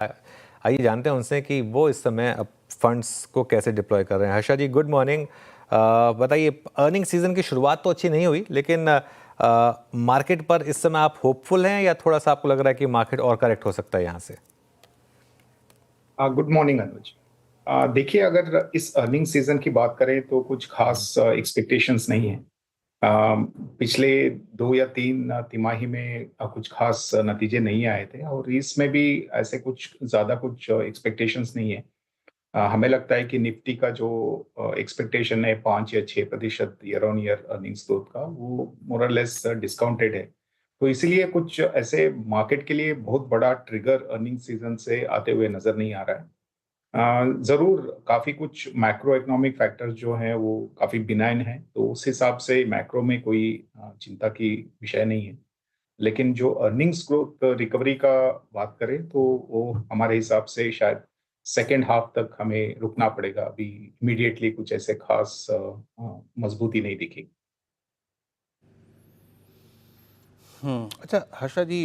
आइए जानते हैं उनसे कि वो इस समय अब फंड्स को कैसे डिप्लॉय कर रहे हैं। हर्षा जी, गुड मॉर्निंग। बताइए, अर्निंग सीजन की शुरुआत तो अच्छी नहीं हुई, लेकिन मार्केट पर इस समय आप होपफुल हैं या थोड़ा सा आपको लग रहा है कि मार्केट और करेक्ट हो सकता है यहाँ से? गुड मॉर्निंग अनुज। देखिए, अगर इस अर्निंग सीजन की बात करें तो कुछ खास एक्सपेक्टेशंस नहीं है। पिछले 2 या 3 तिमाही में कुछ खास नतीजे नहीं आए थे और इसमें भी ऐसे कुछ ज्यादा कुछ एक्सपेक्टेशंस नहीं है। हमें लगता है कि निफ्टी का जो एक्सपेक्टेशन है 5 या 6% year on year earnings growth का, वो मोर और लेस डिस्काउंटेड है। तो इसीलिए कुछ ऐसे मार्केट के लिए बहुत बड़ा ट्रिगर अर्निंग सीजन से आते हुए नजर नहीं आ रहा है। जरूर काफी कुछ मैक्रो इकोनॉमिक फैक्टर्स जो हैं वो काफी बिनाइन है, तो उस हिसाब से मैक्रो में कोई चिंता की विषय नहीं है। लेकिन जो अर्निंग्स ग्रोथ रिकवरी का बात करें तो वो हमारे हिसाब से शायद सेकेंड हाफ तक हमें रुकना पड़ेगा। अभी इमीडिएटली कुछ ऐसे खास मजबूती नहीं दिखी। अच्छा हर्षा जी,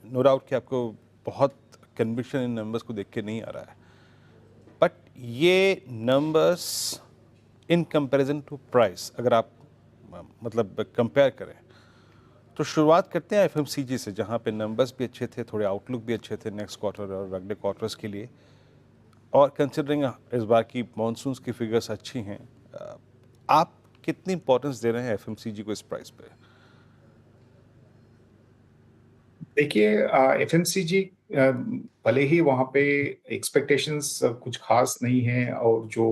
नो डाउट कि आपको बहुत कन्विक्शन इन नंबर्स को देख के नहीं आ रहा है, बट ये numbers in comparison to price अगर आप मतलब कंपेयर करें तो शुरुआत करते हैं एफएमसीजी से, जहाँ पे नंबर्स भी अच्छे थे, थोड़े आउटलुक भी अच्छे थे नेक्स्ट क्वार्टर और अगले क्वार्टर्स के लिए, और कंसिडरिंग इस बार की मानसून्स की फिगर्स अच्छी हैं, आप कितनी इंपॉर्टेंस दे रहे हैं एफएमसीजी को इस प्राइस पे? देखिए, एफएमसीजी भले ही वहाँ पे एक्सपेक्टेशंस कुछ खास नहीं है और जो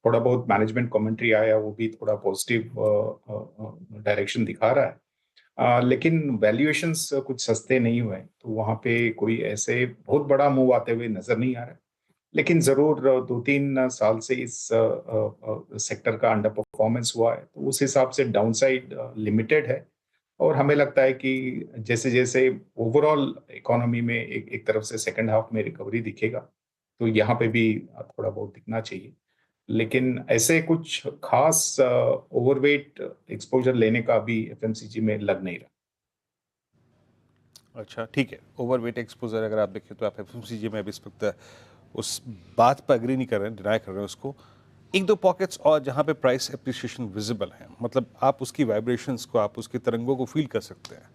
थोड़ा बहुत मैनेजमेंट कमेंट्री आया वो भी थोड़ा पॉजिटिव डायरेक्शन दिखा रहा है। लेकिन वैल्यूएशंस कुछ सस्ते नहीं हुए, तो वहाँ पे कोई ऐसे बहुत बड़ा मूव आते हुए नजर नहीं आ रहा है। लेकिन जरूर 2-3 साल से इस सेक्टर का अंडर परफॉर्मेंस हुआ है, तो उस हिसाब से डाउनसाइड लिमिटेड है। और हमें लगता है कि जैसे जैसे ओवरऑल इकोनॉमी में एक एक तरफ से सेकंड हाफ में रिकवरी दिखेगा, तो यहाँ पे भी थोड़ा बहुत दिखना चाहिए। लेकिन ऐसे कुछ खास ओवरवेट एक्सपोजर लेने का भी एफएमसीजी में लग नहीं रहा। अच्छा ठीक है, ओवरवेट एक्सपोजर अगर आप देखें तो आप एफएमसीजी में भी इस वक्त उस बात पर अग्री नहीं कर रहे हैं, डिनाई कर रहे हैं उसको। एक दो पॉकेट्स और जहाँ पे प्राइस एप्रिसिएशन विजिबल है, मतलब आप उसकी वाइब्रेशंस को, आप उसके तरंगों को फील कर सकते हैं।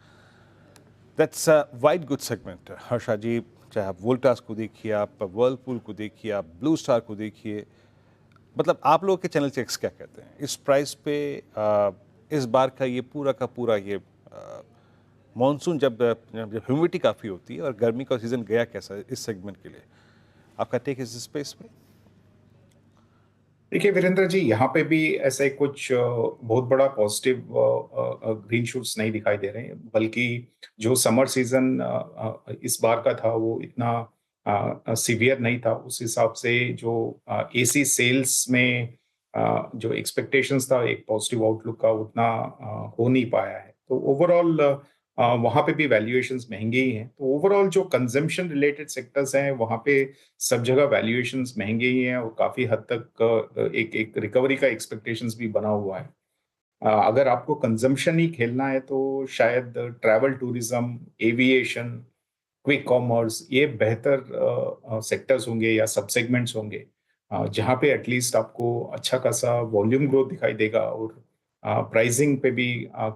That's a wide good segment Harsha ji. चाहे आप वोल्टास को देखिए, आप वर्लपूल को देखिए, आप ब्लू स्टार को देखिए, मतलब आप लोगों के चैनल चेक्स क्या कहते हैं इस प्राइस पे? इस बार का ये पूरा का पूरा ये मॉनसून जब जब ह्यूमिडिटी काफ़ी होती है और गर्मी का सीज़न गया कैसा है इस सेगमेंट के लिए, आपका टेक इस स्पेस में? देखिए वीरेंद्र जी, यहाँ पे भी ऐसे कुछ बहुत बड़ा पॉजिटिव ग्रीन शूट्स नहीं दिखाई दे रहे हैं, बल्कि जो समर सीजन इस बार का था वो इतना सीवियर नहीं था। उस हिसाब से जो एसी सेल्स में जो एक्सपेक्टेशंस था एक पॉजिटिव आउटलुक का, उतना हो नहीं पाया है। तो ओवरऑल वहाँ पे भी वैल्यूएशंस महंगे ही हैं। तो ओवरऑल जो कंजम्पशन रिलेटेड सेक्टर्स हैं वहाँ पे सब जगह वैल्यूएशंस महंगे ही हैं और काफी हद तक एक एक रिकवरी का एक्सपेक्टेशंस भी बना हुआ है। अगर आपको कंजम्पशन ही खेलना है तो शायद travel tourism, aviation, quick commerce ये बेहतर सेक्टर्स होंगे या सब सेगमेंट्स होंगे, जहाँ पे एटलीस्ट आपको अच्छा खासा वॉल्यूम ग्रोथ दिखाई देगा और प्राइसिंग पे भी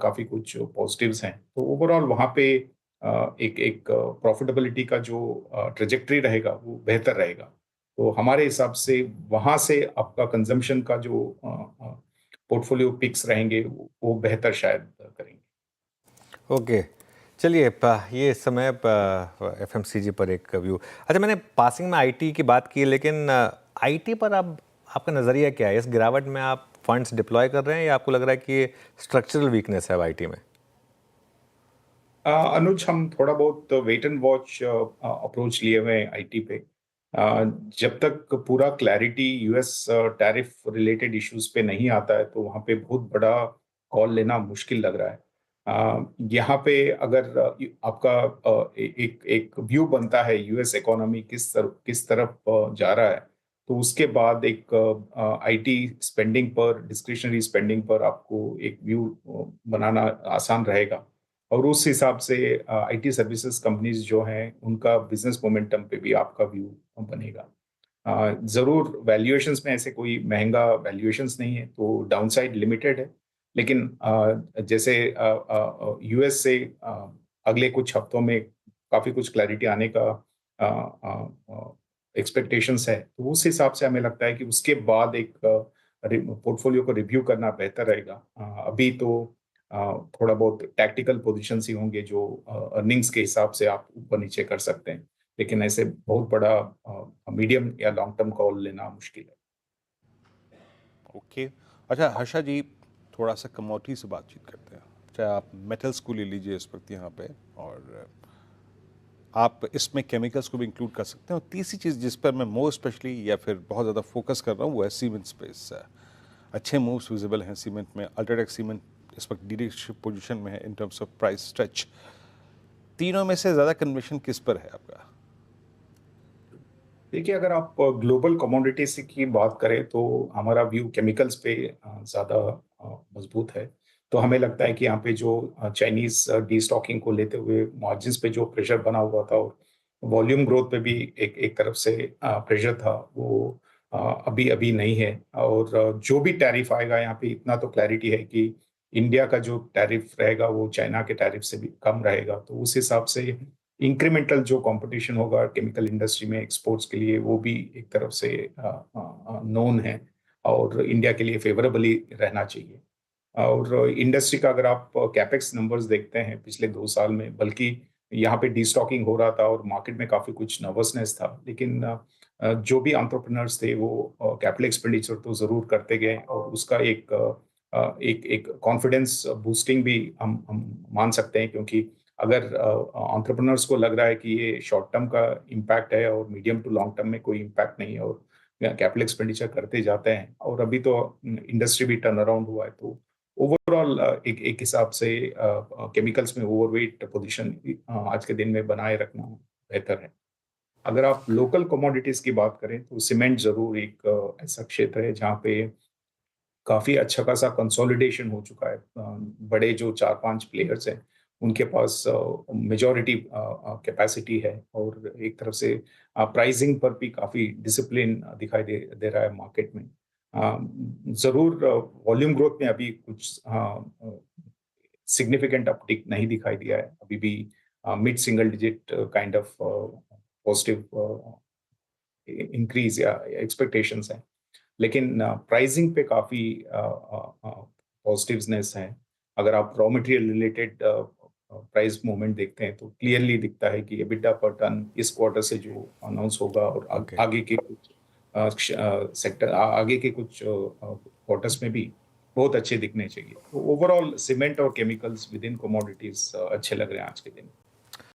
काफी कुछ पॉजिटिव्स हैं। तो ओवरऑल वहाँ पे एक एक प्रॉफिटेबिलिटी का जो ट्रेजेक्टरी रहेगा वो बेहतर रहेगा। तो हमारे हिसाब से वहाँ से आपका कंजम्पशन का जो पोर्टफोलियो पिक्स रहेंगे वो बेहतर शायद करेंगे। ओके, चलिए ये इस समय एफएमसीजी पर एक व्यू। अच्छा, मैंने पासिंग में आईटी की बात की, लेकिन आईटी पर अब आपका नज़रिया क्या है? इस गिरावट में आप फंड्स डिप्लॉय कर रहे हैं या आपको लग रहा है कि ये स्ट्रक्चरल वीकनेस है अब आईटी में? अनुज, हम थोड़ा बहुत वेट एंड वॉच अप्रोच लिए हुए हैं आईटी पे। जब तक पूरा clarity US tariff related issues पे नहीं आता है तो वहाँ पे बहुत बड़ा कॉल लेना मुश्किल लग रहा है। यहाँ पे अगर आपका एक एक व्यू बनता है यूएस इकोनॉमी किस तरफ जा रहा है, तो उसके बाद एक आईटी स्पेंडिंग पर, डिस्क्रिशनरी स्पेंडिंग पर आपको एक व्यू बनाना आसान रहेगा। और उस हिसाब से आईटी सर्विसेज कंपनीज जो हैं उनका बिजनेस मोमेंटम पे भी आपका व्यू बनेगा। जरूर वैल्यूएशंस में ऐसे कोई महंगा वैल्यूएशंस नहीं है, तो डाउनसाइड लिमिटेड है। लेकिन जैसे यूएस से अगले कुछ हफ्तों में काफी कुछ क्लैरिटी आने का एक्सपेक्टेशंस है, तो उस हिसाब से हमें लगता है कि उसके बाद एक पोर्टफोलियो को रिव्यू करना बेहतर रहेगा। अभी तो थोड़ा बहुत टैक्टिकल पोजीशंस ही होंगे जो अर्निंग्स के हिसाब से आप ऊपर नीचे कर सकते हैं, लेकिन ऐसे बहुत बड़ा मीडियम या लॉन्ग टर्म कॉल लेना मुश्किल है। ओके। अच्छा हर्षा जी, थोड़ा सा कमोडिटी से बातचीत करते हैं। चाहे आप मेटल्स को ले लीजिए इस वक्त यहाँ पे, और आप इसमें केमिकल्स को भी इंक्लूड कर सकते हैं। और तीसरी चीज़ जिस पर मैं मोर स्पेशली या फिर बहुत ज़्यादा फोकस कर रहा हूँ वो है सीमेंट स्पेस। अच्छे मूव्स विजिबल हैं सीमेंट में। अल्ट्राटेक सीमेंट इस वक्त लीडरशिप पोजीशन में है in terms of price stretch. तीनों में से ज़्यादा कन्विक्शन किस पर है आपका? देखिए, अगर आप ग्लोबल कमोडिटीज की बात करें तो हमारा व्यू केमिकल्स पे ज़्यादा मजबूत है। तो हमें लगता है कि यहाँ पे जो चाइनीज डीस्टॉकिंग को लेते हुए मार्जिन्स पे जो प्रेशर बना हुआ था और वॉल्यूम ग्रोथ पे भी एक एक तरफ से प्रेशर था, वो अभी अभी नहीं है। और जो भी टैरिफ आएगा यहाँ पे इतना तो क्लैरिटी है कि इंडिया का जो टैरिफ रहेगा वो चाइना के टैरिफ से भी कम रहेगा। तो उस हिसाब से इंक्रीमेंटल जो कंपटीशन होगा केमिकल इंडस्ट्री में एक्सपोर्ट्स के लिए, वो भी एक तरफ से नोन है और इंडिया के लिए फेवरेबली रहना चाहिए। और इंडस्ट्री का अगर आप कैपेक्स नंबर्स देखते हैं पिछले 2 साल में, बल्कि यहाँ पे डिस्टॉकिंग हो रहा था और मार्केट में काफी कुछ नर्वसनेस था, लेकिन जो भी एंटरप्रेन्योर्स थे वो कैपिटल एक्सपेंडिचर तो जरूर करते गए और उसका एक एक कॉन्फिडेंस बूस्टिंग भी हम मान सकते हैं। क्योंकि अगर एंटरप्रेन्योर्स को लग रहा है कि ये शॉर्ट टर्म का इम्पैक्ट है और मीडियम टू लॉन्ग टर्म में कोई इम्पैक्ट नहीं है और कैपिटल एक्सपेंडिचर करते जाते हैं, और अभी तो इंडस्ट्री भी टर्न अराउंड हुआ है, तो ओवरऑल एक एक हिसाब से केमिकल्स में ओवरवेट पोजीशन आज के दिन में बनाए रखना बेहतर है। अगर आप लोकल कमोडिटीज की बात करें तो सीमेंट जरूर एक ऐसा क्षेत्र है जहाँ पे काफी अच्छा खासा कंसोलिडेशन हो चुका है। बड़े जो 4-5 प्लेयर्स हैं उनके पास मेजॉरिटी कैपेसिटी है और एक तरफ से प्राइसिंग पर भी काफी डिसिप्लिन दिखाई दे रहा है मार्केट में। जरूर वॉल्यूम ग्रोथ में अभी कुछ सिग्निफिकेंट अपटिक नहीं दिखाई दिया है, अभी भी mid single digit kind of positive increase या एक्सपेक्टेशंस हैं। लेकिन प्राइसिंग पे काफी पॉजिटिवनेस है। अगर आप raw material related price movement देखते हैं तो क्लियरली दिखता है कि एबिटा पर टन इस क्वार्टर से जो अनाउंस होगा और आगे के कुछ सेक्टर आगे के कुछ क्वार्टर्स में भी बहुत अच्छे दिखने चाहिए। तो ओवरऑल सीमेंट और केमिकल्स विद इन कमोडिटीज अच्छे लग रहे हैं आज के दिन।